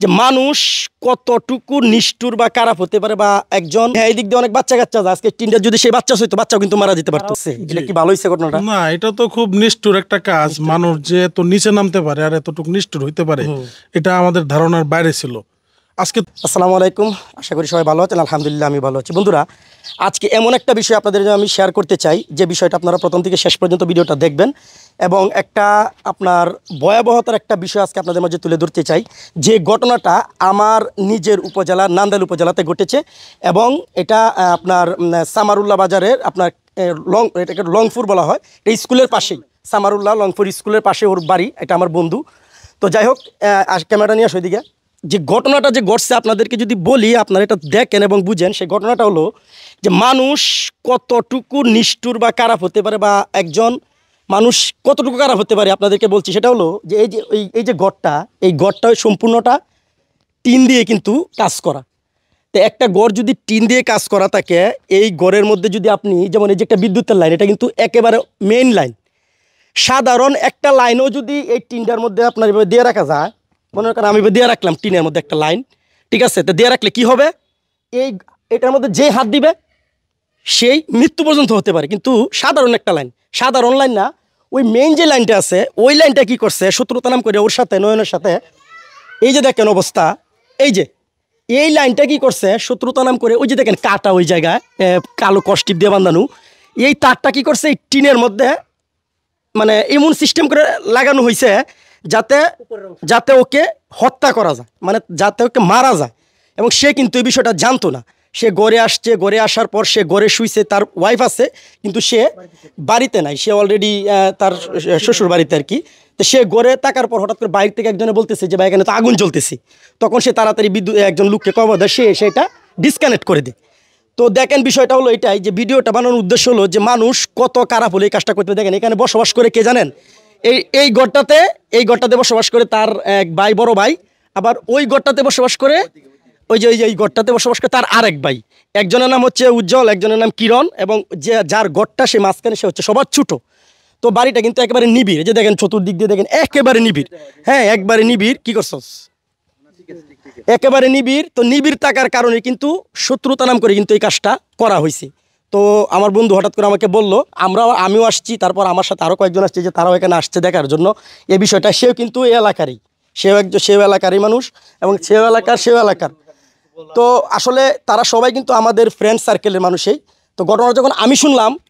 যে মানুষ কতটুকু নিষ্ঠুর বা খারাপ হতে পারে, বা একজন এই দিক দিয়ে অনেক বাচ্চা কাচ্চা আজকে টিনটা যদি সেই বাচ্চা হইতো, বাচ্চাও কিন্তু মারা যেতে পারতো। এটা কি ভালো হইছে ঘটনাটা? না, এটা তো খুব নিষ্ঠুর একটা কাজ। মানুষ যে এত নিচে নামতে পারে আর এতটুকু নিষ্ঠুর হইতে পারে, এটা আমাদের ধারণার বাইরে ছিল। আজকে আসসালামু আলাইকুম, আশা করি সবাই ভালো আছেন। আলহামদুলিল্লাহ আমি ভালো আছি। বন্ধুরা, আজকে এমন একটা বিষয় আপনাদের জন্য আমি শেয়ার করতে চাই, যে বিষয়টা আপনারা প্রথম থেকে শেষ পর্যন্ত ভিডিওটা দেখবেন, এবং একটা আপনার ভয়াবহতার একটা বিষয় আজকে আপনাদের মাঝে তুলে ধরতে চাই। যে ঘটনাটা আমার নিজের উপজেলা নান্দাইল উপজেলাতে ঘটেছে, এবং এটা আপনার সামারুল্লাহ বাজারের আপনার এটাকে লংপুর বলা হয়, এটা স্কুলের পাশেই, সামারুল্লাহ লংপুর স্কুলের পাশে ওর বাড়ি। এটা আমার বন্ধু। তো যাই হোক, ক্যামেরাটা নিয়ে আসো এদিকে। যে ঘটনাটা যে ঘটছে আপনাদেরকে যদি বলি, আপনারা এটা দেখেন এবং বুঝেন। সেই ঘটনাটা হলো যে মানুষ কতটুকু নিষ্ঠুর বা খারাপ হতে পারে, বা একজন মানুষ কতটুকু খারাপ হতে পারে আপনাদেরকে বলছি। সেটা হলো যে এই যে ঘরটা, এই ঘরটা সম্পূর্ণটা টিন দিয়ে কিন্তু কাজ করা। তো একটা ঘর যদি টিন দিয়ে কাজ করা থাকে, এই ঘরের মধ্যে যদি আপনি যেমন এই যে একটা বিদ্যুতের লাইন, এটা কিন্তু একেবারে মেইন লাইন। সাধারণ একটা লাইনও যদি এই টিনটার মধ্যে আপনার এভাবে দিয়ে রাখা যায়, মনে করেন আমি দিয়ে রাখলাম টিনের মধ্যে একটা লাইন, ঠিক আছে? তো দিয়ে রাখলে কি হবে, এটার মধ্যে যে হাত দিবে সেই মৃত্যু পর্যন্ত হতে পারে। কিন্তু সাধারণ একটা লাইন, সাধারণ লাইন না, ওই মেইন যে লাইনটা আছে, ওই লাইনটা কি করছে, শত্রুতা নাম করে ওর সাথে, নয়নের সাথে, এই যে দেখেন অবস্থা, এই লাইনটা কি করছে, শত্রুতা নাম করে, ওই যে দেখেন কাটা ওই জায়গায় কালো কষ্টিপ দিয়ে বাঁধানো, এই তারটা কি করছে এই টিনের মধ্যে মানে এমন সিস্টেম করে লাগানো হয়েছে যাতে যাতে ওকে হত্যা করা যায়, মানে যাতে ওকে মারা যায়। এবং সে কিন্তু এই বিষয়টা জানতো না। সে গড়ে আসছে, গড়ে আসার পর সে গড়ে শুইছে, তার ওয়াইফ আছে, কিন্তু সে বাড়িতে নাই, সে অলরেডি তার শ্বশুর বাড়িতে আর কি। তো সে গড়ে থাকার পর হঠাৎ করে বাইরে থেকে একজনে বলতেছে যে ভাই এখানে তো আগুন জ্বলতেছে। তখন সে তাড়াতাড়ি একজন লোককে খবর দেয়, সে সেটা ডিসকানেক্ট করে দেয়। তো দেখেন বিষয়টা হলো এটাই, যে ভিডিওটা বানানোর উদ্দেশ্য হলো যে মানুষ কত খারাপ হলে এই কাজটা করতে। দেখেন এখানে বসবাস করে কে জানেন, এই ঘরটাতে বসবাস করে তার এক ভাই, বড় ভাই। আবার ওই ঘরটাতে বসবাস করে ওই যে এই ঘরটাতে বসবাস করে তার আরেক ভাই। একজনের নাম হচ্ছে উজ্জ্বল, একজনের নাম কিরণ, এবং যার ঘরটা সে মাঝখানে, সে হচ্ছে সবার ছোট। তো বাড়িটা কিন্তু একেবারে নিবিড়, যে দেখেন চতুর্দিক দিয়ে দেখেন একেবারে নিবিড়। হ্যাঁ, একবারে নিবিড়। কি করছস? একেবারে নিবিড়। তো নিবিড় থাকার কারণে কিন্তু শত্রুতা নাম করে কিন্তু এই কাজটা করা হয়েছে। তো আমার বন্ধু হঠাৎ করে আমাকে বললো, আমিও আসছি, তারপর আমার সাথে আরও কয়েকজন আসছে, যে তারাও এখানে আসছে দেখার জন্য এই বিষয়টা। সেও কিন্তু এই এলাকারই, সেও এলাকারই মানুষ, এবং সেও এলাকার। তো আসলে তারা সবাই কিন্তু আমাদের ফ্রেন্ড সার্কেলের মানুষই। তো ঘটনা যখন আমি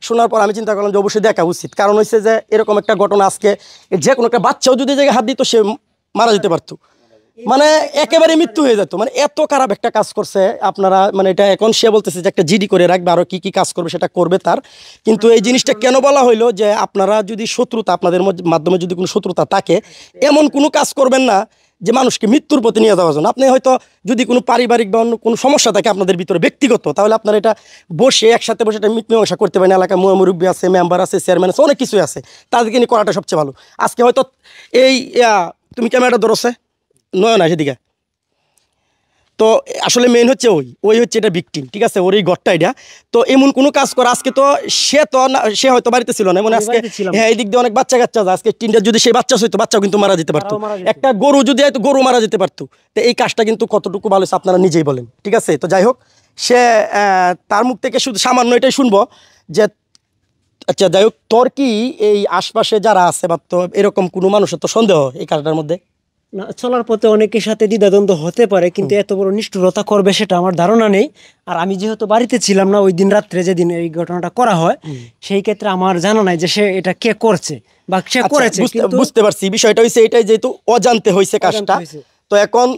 শোনার পর আমি চিন্তা করলাম যে অবশ্যই দেখা উচিত। কারণ হচ্ছে যে এরকম একটা ঘটনা আজকে যে কোনো একটা বাচ্চাও যদি জায়গায় হাত দিত, সে মারা যেতে পারতো, মানে একেবারে মৃত্যু হয়ে যেত। মানে এত খারাপ একটা কাজ করছে আপনারা, মানে এটা এখন সে বলতেছে যে একটা জিডি করে রাখবে, আরও কি কাজ করবে সেটা করবে তার। কিন্তু এই জিনিসটা কেন বলা হইলো, যে আপনারা যদি শত্রুতা, আপনাদের মাধ্যমে যদি কোনো শত্রুতা থাকে, এমন কোনো কাজ করবেন না যে মানুষকে মৃত্যুর পথে নিয়ে যাওয়ার জন্য। আপনি হয়তো যদি কোনো পারিবারিক বা অন্য কোনো সমস্যা থাকে আপনাদের ভিতরে ব্যক্তিগত, তাহলে আপনারা এটা বসে একসাথে বসে এটা মীমাংসা করতে পারেন। এলাকায় মুরব্বী আছে, মেম্বার আছে, চেয়ারম্যান আছে, অনেক কিছুই আছে, তাদেরকে নিয়ে করাটা সবচেয়ে ভালো। আজকে হয়তো তুমি ক্যামেরাটা ধরছে নয় না সেদিকে। তো আসলে মেইন হচ্ছে ওই হচ্ছে এটা ভিকটিম, ঠিক আছে? ওর এই ঘরটা এটা। তো এমন কোনো কাজ করা, আজকে তো সে হয়তো বাড়িতে ছিল না, মানে আজকে হ্যাঁ এই দিক দিয়ে অনেক বাচ্চা কাচ্চা, আজকে টিনটা যদি সেই বাচ্চা হইতো, বাচ্চাও কিন্তু মারা যেতে পারতো। একটা গরু যদি হয়তো গরু মারা যেতে পারতো। তো এই কাজটা কিন্তু কতটুকু ভালো হচ্ছে আপনারা নিজেই বলেন, ঠিক আছে? তো যাই হোক, সে তার মুখ থেকে শুধু সামান্য এটাই শুনবো যে আচ্ছা যাই হোক, তোর কি এই আশপাশে যারা আছে বা তো এরকম কোনো মানুষের তো সন্দেহ এই কাজটার মধ্যে? না, চলার পথে অনেকের সাথে দ্বিধাদ্বন্দ্ব হতে পারে, কিন্তু এত বড় নিষ্ঠুরতা করবে সেটা আমার ধারণা নেই। আর আমি যেহেতু বাড়িতে ছিলাম না ওই দিন রাত্রে, যেদিন এই ঘটনাটা করা হয়, সেই ক্ষেত্রে আমার জানা নাই যে সে এটা কে করছে বা সে করেছে। বুঝতে পারছি, বিষয়টা হইছে এটাই, যেহেতু অজান্তে হয়েছে কাজটা। তো এখন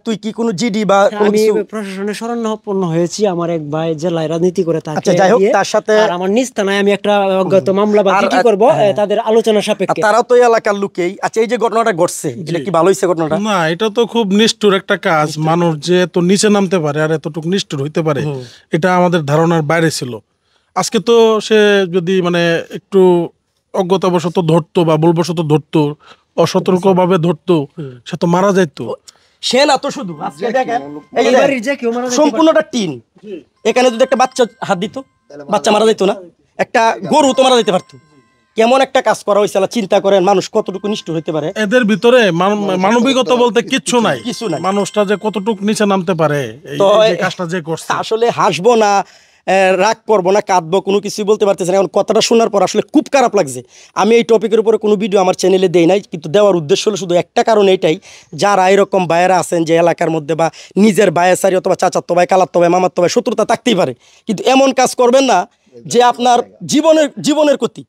তুই কি কোনো জিডি বা আমি প্রশাসনের শরণাপন্ন হয়েছি, আমার এক ভাই জেলায় রাজনীতি করে, যাই হোক তার সাথে আমার নিজ থানায় আমি একটা অজ্ঞাত মামলা বা জিডি করব তাদের আলোচনা সাপেক্ষে। তারাও তো এলাকার লোকেই। আচ্ছা, এই যে ঘটনাটা ঘটছে, এটা কি ভালো হয়েছে ঘটনাটা? না, এটা তো খুব নিষ্ঠুর একটা কাজ। মানুষ যে এত নিচে নামতে পারে আর এতটুকু নিষ্ঠুর হইতে পারে, এটা আমাদের ধারণার বাইরে ছিল। আজকে তো সে যদি মানে একটু অজ্ঞতাবশত ধরতো বা ভুলবশত ধরতো, অসতর্কভাবে ধরতো, সে তো মারা যাইতো। সে না তো শুধু সম্পূর্ণটা টিন, এখানে যদি একটা বাচ্চা হাত দিত, বাচ্চা মারা যেত না? একটা গরু তো মারা যেতে পারতো। তো কেমন একটা কাজ করা হয়েছে আল্লাহ চিন্তা করেন, মানুষ কতটুকু নিষ্ঠুর হতে পারে। এদের ভিতরে মানবিকতা বলতে কিচ্ছু নাই। কিছু নাই। মানুষটা যে কতটুকু নিচে নামতে পারে এই তো যে কাজটা যে করছে। আসলে হাসবো না, রাগ করবো না, কাঁদবো, কোনো কিছুই বলতে পারতেছি না। এখন কথাটা শোনার পর আসলে খুব খারাপ লাগছে। আমি এই টপিকের উপরে কোনো ভিডিও আমার চ্যানেলে দেই নাই, কিন্তু দেওয়ার উদ্দেশ্য হলো শুধু একটা কারণ এইটাই, যারা এরকম ভাইয়েরা আছেন যে এলাকার মধ্যে বা নিজের ভাইয়ের অথবা চাচাতো ভাই, কালাতো ভাই, মামাতো ভাই, শত্রুতা থাকতেই পারে, কিন্তু এমন কাজ করবেন না যে আপনার জীবনের ক্ষতি।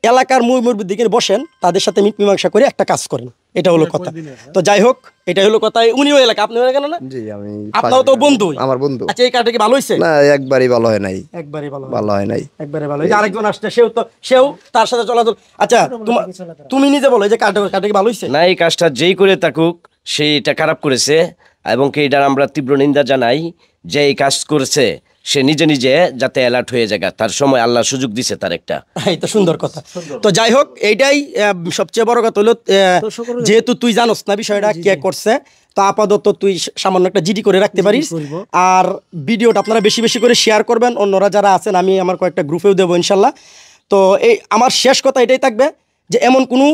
এলাকার মুরব্বি দিকে বসেন, তাদের সাথে মীমাংসা করে একটা কাজ করেন, এটা হলো কথা। তো যাই হোক, এটা হলো কথা। উনিও এলাকা, আপনি এলাকা না? জি, আমি আপনারও তো বন্ধু, আমার বন্ধু। আচ্ছা, এই কাজটা কি ভালো হয়েছে? না, একবারই ভালো হয় নাই, একবারই ভালো হয় নাই। একবারে ভালো। এই যে আরেকজন আসছে, সেও তার সাথে চলাচল। আচ্ছা, তুমি নিজে বলো, এই যে কাজটা কি ভালো হয়েছে? না, এই কাজটা যেই করে থাকুক সেইটা খারাপ করেছে, এবং কি এটার আমরা তীব্র নিন্দা জানাই। যে এই কাজ করেছে সে নিজে নিজে যাতে অ্যালার্ট হয়ে যায়, তার সময় আল্লাহ সুযোগ দিছে তার একটা। এই তো সুন্দর কথা। তো যাই হোক, এইটাই সবচেয়ে বড় কথা হলো, যেহেতু তুই জানোস না বিষয়টা কে করছে, তো আপাতত তুই সামান্য একটা জিডি করে রাখতে পারিস। আর ভিডিওটা আপনারা বেশি বেশি করে শেয়ার করবেন, অন্যরা যারা আছেন আমি আমার কয়েকটা গ্রুপেও দেবো ইনশাল্লাহ। তো এই আমার শেষ কথা এটাই থাকবে যে এমন কোনো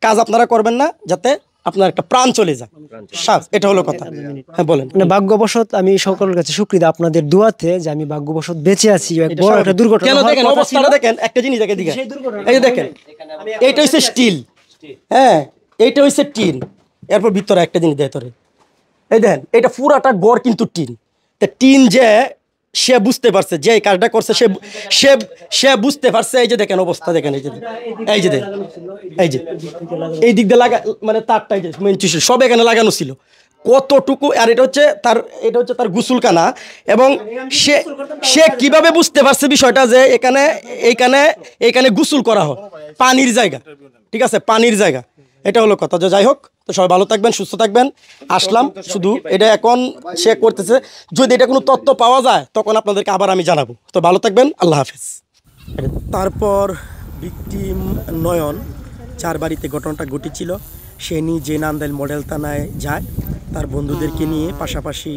কাজ আপনারা করবেন না যাতে আপনার একটা প্রাণ চলে যায়। এটা হলো কথা। হ্যাঁ বলেন। মানে ভাগ্যবশত আমি সকলের কাছে শুকরিয়া আপনাদের দোয়াতে যে আমি ভাগ্যবশত বেঁচে আছি। বড় একটা দুর্ঘটনা কেন দেখেন, অবস্থাটা দেখেন, একটা জিনিস দেখে দিকে, এই যে দেখেন, এইটা হচ্ছে স্টিল, হ্যাঁ, এইটা হচ্ছে টিন, এরপর ভিতরে একটা জিনিস দেয় তোরে, এই দেখেন, এটা পুরাটা গড় কিন্তু টিন। তা টিন যে সে বুঝতে পারছে, যে এই কাজটা করছে সে বুঝতে পারছে। এই যে দেখেন অবস্থা দেখেন, এই যে দেখেন, এই যে এই দিক দিয়ে লাগা, মানে তারটা এই যে মেন সব এখানে লাগানো ছিল কতটুকু। আর এটা হচ্ছে তার গুসুলখানা। এবং সে কিভাবে বুঝতে পারছে বিষয়টা যে এখানে গুসুল করা হয়, পানির জায়গা, ঠিক আছে, পানির জায়গা। এটা হলো কথা। যাই হোক, তো সবাই ভালো থাকবেন, সুস্থ থাকবেন। আসলাম শুধু এটা, এখন সে করতেছে, যদি এটা কোনো তথ্য পাওয়া যায় তখন আপনাদেরকে আবার আমি জানাবো। তো ভালো থাকবেন, আল্লাহ হাফেজ। তারপর ভিকটিম নয়ন, যার বাড়িতে ঘটনাটা ঘটেছিল, সে নিজে নান্দাইল মডেল থানায় যায় তার বন্ধুদেরকে নিয়ে, পাশাপাশি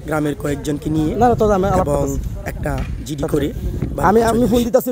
গ্রামের কয়েকজনকে নিয়ে, এবং একটা জিডি করে আমি ফোন দিতেছি।